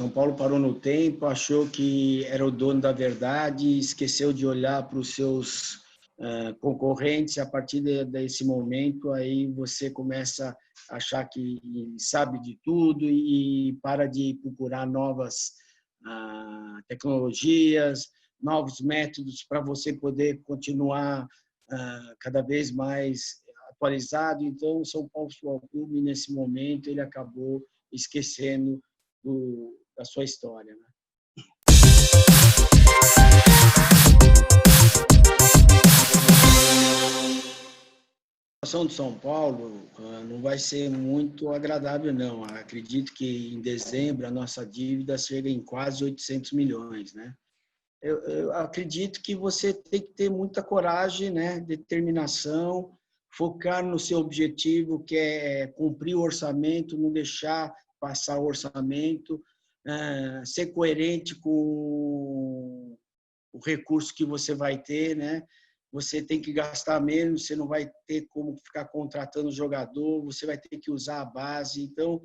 São Paulo parou no tempo, achou que era o dono da verdade, esqueceu de olhar para os seus concorrentes. A partir desse momento, aí você começa a achar que sabe de tudo e para de procurar novas tecnologias, novos métodos para você poder continuar cada vez mais atualizado. Então, o São Paulo Futebol Clube, nesse momento, ele acabou esquecendo da sua história, né? A situação de São Paulo não vai ser muito agradável, não. Acredito que em dezembro a nossa dívida chega em quase 800 milhões, né? Eu acredito que você tem que ter muita coragem, né? Determinação, focar no seu objetivo, que é cumprir o orçamento, não deixar passar o orçamento, ser coerente com o recurso que você vai ter, né? Você tem que gastar menos, você não vai ter como ficar contratando jogador, você vai ter que usar a base. Então,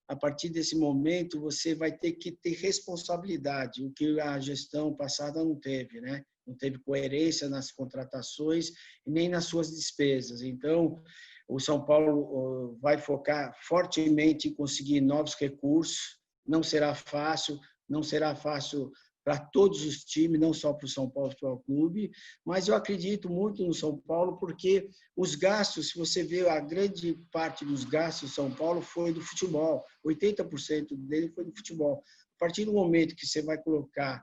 a partir desse momento, você vai ter que ter responsabilidade, o que a gestão passada não teve, né? Não teve coerência nas contratações e nem nas suas despesas. Então, o São Paulo vai focar fortemente em conseguir novos recursos. Não será fácil para todos os times, não só para o São Paulo Futebol Clube, mas eu acredito muito no São Paulo porque os gastos, se você vê, a grande parte dos gastos do São Paulo foi do futebol, 80% dele foi do futebol. A partir do momento que você vai colocar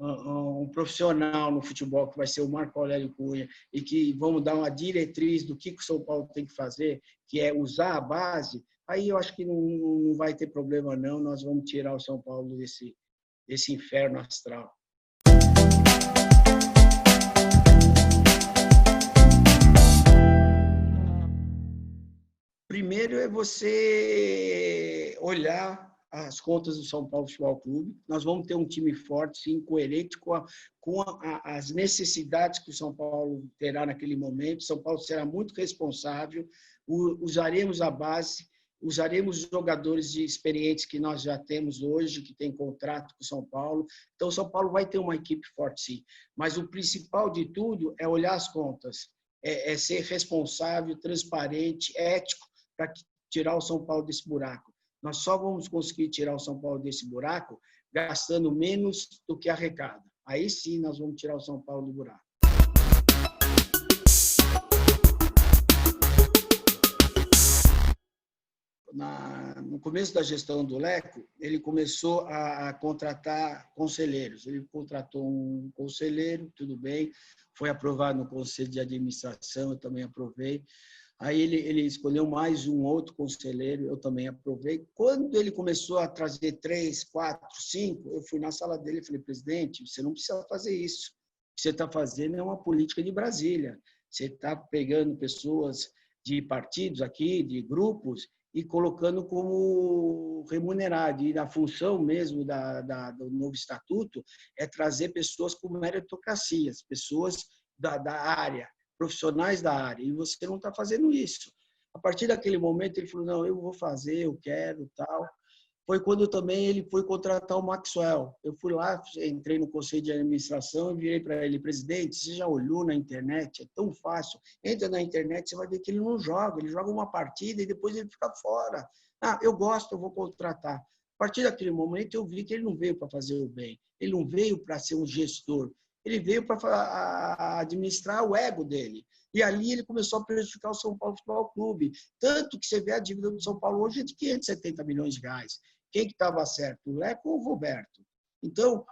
um profissional no futebol, que vai ser o Marco Aurélio Cunha, e que vamos dar uma diretriz do que o São Paulo tem que fazer, que é usar a base, aí eu acho que não vai ter problema, não. Nós vamos tirar o São Paulo desse inferno astral. Primeiro é você olhar as contas do São Paulo Futebol Clube. Nós vamos ter um time forte, sim, coerente com as necessidades que o São Paulo terá naquele momento. O São Paulo será muito responsável, usaremos a base, usaremos jogadores experientes que nós já temos hoje, que tem contrato com o São Paulo. Então, o São Paulo vai ter uma equipe forte, sim. Mas o principal de tudo é olhar as contas, é ser responsável, transparente, ético, para tirar o São Paulo desse buraco. Nós só vamos conseguir tirar o São Paulo desse buraco gastando menos do que arrecada. Aí sim nós vamos tirar o São Paulo do buraco. No começo da gestão do Leco, ele começou a contratar conselheiros. Ele contratou um conselheiro, tudo bem, foi aprovado no Conselho de Administração, eu também aprovei. Aí ele escolheu mais um outro conselheiro, eu também aprovei. Quando ele começou a trazer 3, 4, 5, eu fui na sala dele e falei, presidente, você não precisa fazer isso. O que você está fazendo é uma política de Brasília. Você está pegando pessoas de partidos aqui, de grupos, e colocando como remunerado. E a função mesmo do novo estatuto é trazer pessoas com meritocracia, pessoas da área, profissionais da área, e você não está fazendo isso. A partir daquele momento, ele falou, não, eu vou fazer, eu quero, tal. Foi quando também ele foi contratar o Maxwell. Eu fui lá, entrei no Conselho de Administração e virei para ele, presidente, você já olhou na internet? É tão fácil. Entra na internet, você vai ver que ele não joga, ele joga uma partida e depois ele fica fora. Ah, eu gosto, eu vou contratar. A partir daquele momento, eu vi que ele não veio para fazer o bem, ele não veio para ser um gestor, ele veio para administrar o ego dele. E ali ele começou a prejudicar o São Paulo Futebol Clube. Tanto que você vê a dívida do São Paulo hoje é de 570 milhões de reais. Quem que estava certo? O Leco ou o Roberto? Então,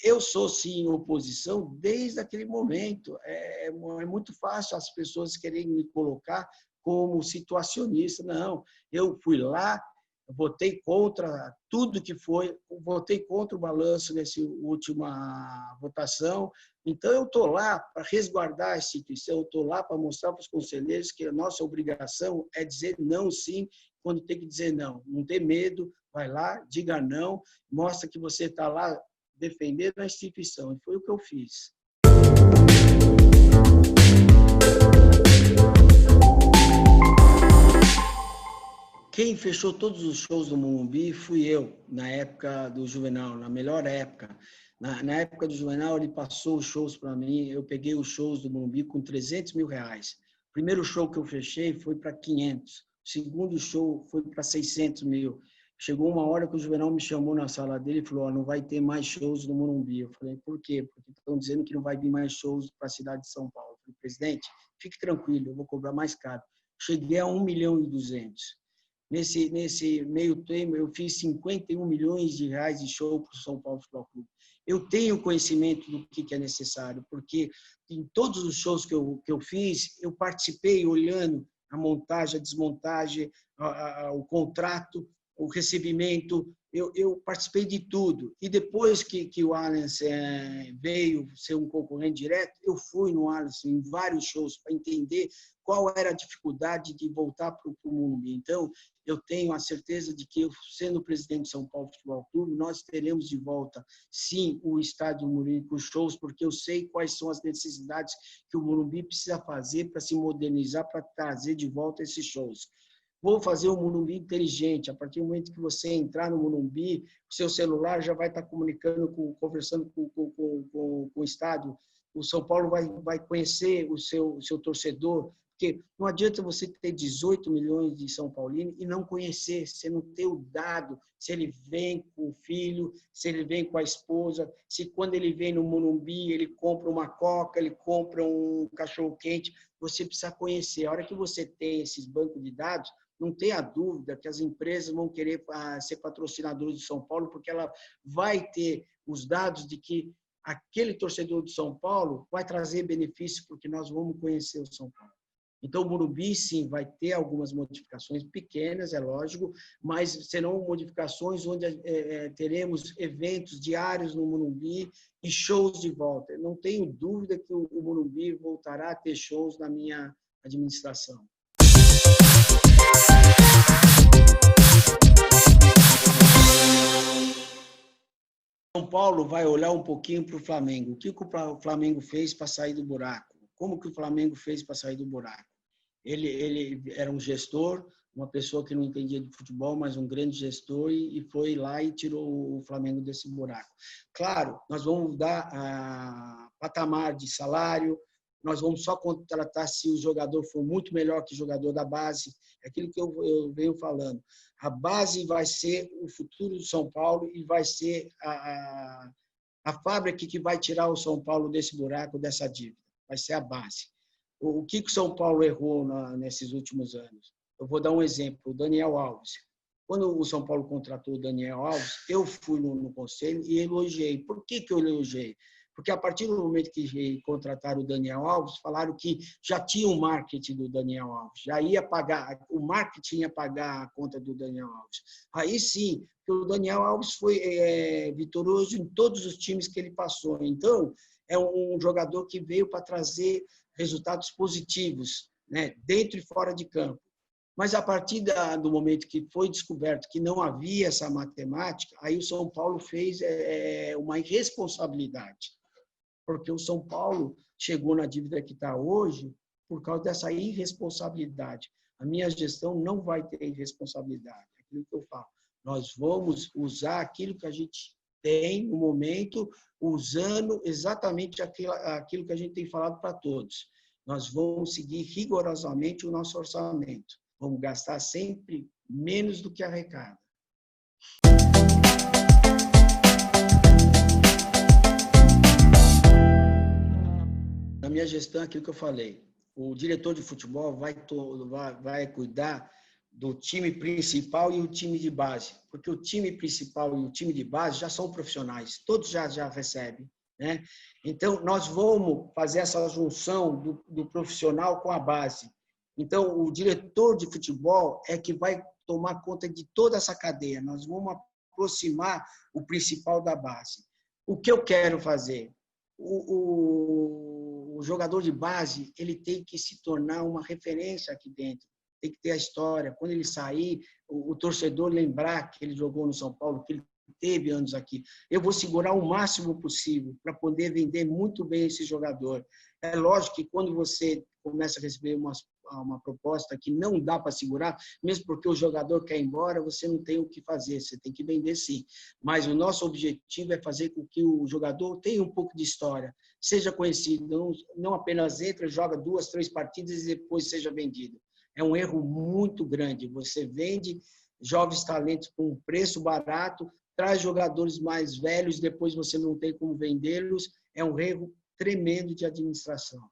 eu sou, sim, oposição desde aquele momento. É muito fácil as pessoas querem me colocar como situacionista. Não, eu fui lá, votei contra tudo que foi, votei contra o balanço nessa última votação. Então, eu estou lá para resguardar a instituição, eu estou lá para mostrar para os conselheiros que a nossa obrigação é dizer não, sim, quando tem que dizer não. Não ter medo, vai lá, diga não, mostra que você está lá defendendo a instituição. E foi o que eu fiz. Quem fez fechou todos os shows do Morumbi fui eu, na época do Juvenal, na melhor época. Na época do Juvenal, ele passou os shows para mim, eu peguei os shows do Morumbi com 300 mil reais. O primeiro show que eu fechei foi para 500, o segundo show foi para 600 mil. Chegou uma hora que o Juvenal me chamou na sala dele e falou, não vai ter mais shows no Morumbi. Eu falei, por quê? Porque estão dizendo que não vai vir mais shows para a cidade de São Paulo. Eu falei, presidente, fique tranquilo, eu vou cobrar mais caro. Cheguei a 1.200.000. Nesse meio tempo, eu fiz 51 milhões de reais de show para o São Paulo Futebol Clube. Eu tenho conhecimento do que é necessário, porque em todos os shows que eu fiz, eu participei olhando a montagem, a desmontagem, o contrato, o recebimento, eu participei de tudo. E depois que o Allianz veio ser um concorrente direto, eu fui no Allianz em vários shows para entender qual era a dificuldade de voltar para o Morumbi. Então, eu tenho a certeza de que, eu, sendo presidente de São Paulo Futebol Clube, nós teremos de volta, sim, o estádio Morumbi com shows, porque eu sei quais são as necessidades que o Morumbi precisa fazer para se modernizar, para trazer de volta esses shows. Vou fazer um Morumbi inteligente. A partir do momento que você entrar no Morumbi, o seu celular já vai estar comunicando, conversando com o estádio. O São Paulo vai conhecer o seu torcedor, porque não adianta você ter 18 milhões de São Paulinos e não conhecer, você não ter o dado, se ele vem com o filho, se ele vem com a esposa, se quando ele vem no Morumbi ele compra uma coca, ele compra um cachorro-quente, você precisa conhecer. A hora que você tem esses bancos de dados, não tenha dúvida que as empresas vão querer ser patrocinadores de São Paulo, porque ela vai ter os dados de que aquele torcedor de São Paulo vai trazer benefícios, porque nós vamos conhecer o São Paulo. Então, o Morumbi, sim, vai ter algumas modificações pequenas, é lógico, mas serão modificações onde teremos eventos diários no Morumbi e shows de volta. Não tenho dúvida que o Morumbi voltará a ter shows na minha administração. São Paulo vai olhar um pouquinho para o Flamengo. O que o Flamengo fez para sair do buraco? Como que o Flamengo fez para sair do buraco? Ele era um gestor, uma pessoa que não entendia de futebol, mas um grande gestor, e foi lá e tirou o Flamengo desse buraco. Claro, nós vamos dar patamar de salário, nós vamos só contratar se o jogador for muito melhor que o jogador da base. É aquilo que eu venho falando. A base vai ser o futuro do São Paulo e vai ser a fábrica que vai tirar o São Paulo desse buraco, dessa dívida. Vai ser a base. O que o São Paulo errou nesses últimos anos? Eu vou dar um exemplo. O Daniel Alves. Quando o São Paulo contratou o Daniel Alves, eu fui no conselho e elogiei. Por que eu elogiei? Porque a partir do momento que contrataram o Daniel Alves, falaram que já tinha o marketing do Daniel Alves, já ia pagar, o marketing ia pagar a conta do Daniel Alves. Aí sim, o Daniel Alves foi vitorioso em todos os times que ele passou. Então, é um jogador que veio para trazer resultados positivos, né, dentro e fora de campo. Mas a partir do momento que foi descoberto que não havia essa matemática, aí o São Paulo fez uma irresponsabilidade. Porque o São Paulo chegou na dívida que está hoje por causa dessa irresponsabilidade. A minha gestão não vai ter irresponsabilidade, é aquilo que eu falo. Nós vamos usar aquilo que a gente tem no momento, usando exatamente aquilo que a gente tem falado para todos. Nós vamos seguir rigorosamente o nosso orçamento. Vamos gastar sempre menos do que arrecada. Na minha gestão, aquilo que eu falei, o diretor de futebol vai cuidar do time principal e o time de base, porque o time principal e o time de base já são profissionais, todos já recebem, né? Então, nós vamos fazer essa junção do profissional com a base. Então, o diretor de futebol é que vai tomar conta de toda essa cadeia. Nós vamos aproximar o principal da base. O que eu quero fazer? O jogador de base, ele tem que se tornar uma referência aqui dentro. Tem que ter a história. Quando ele sair, o torcedor lembrar que ele jogou no São Paulo, que ele teve anos aqui. Eu vou segurar o máximo possível para poder vender muito bem esse jogador. É lógico que quando você começa a receber uma proposta que não dá para segurar, mesmo porque o jogador quer ir embora, você não tem o que fazer, você tem que vender sim. Mas o nosso objetivo é fazer com que o jogador tenha um pouco de história, seja conhecido, não apenas entra, joga 2, 3 partidas e depois seja vendido. É um erro muito grande. Você vende jovens talentos com um preço barato, traz jogadores mais velhos, depois você não tem como vendê-los. É um erro tremendo de administração.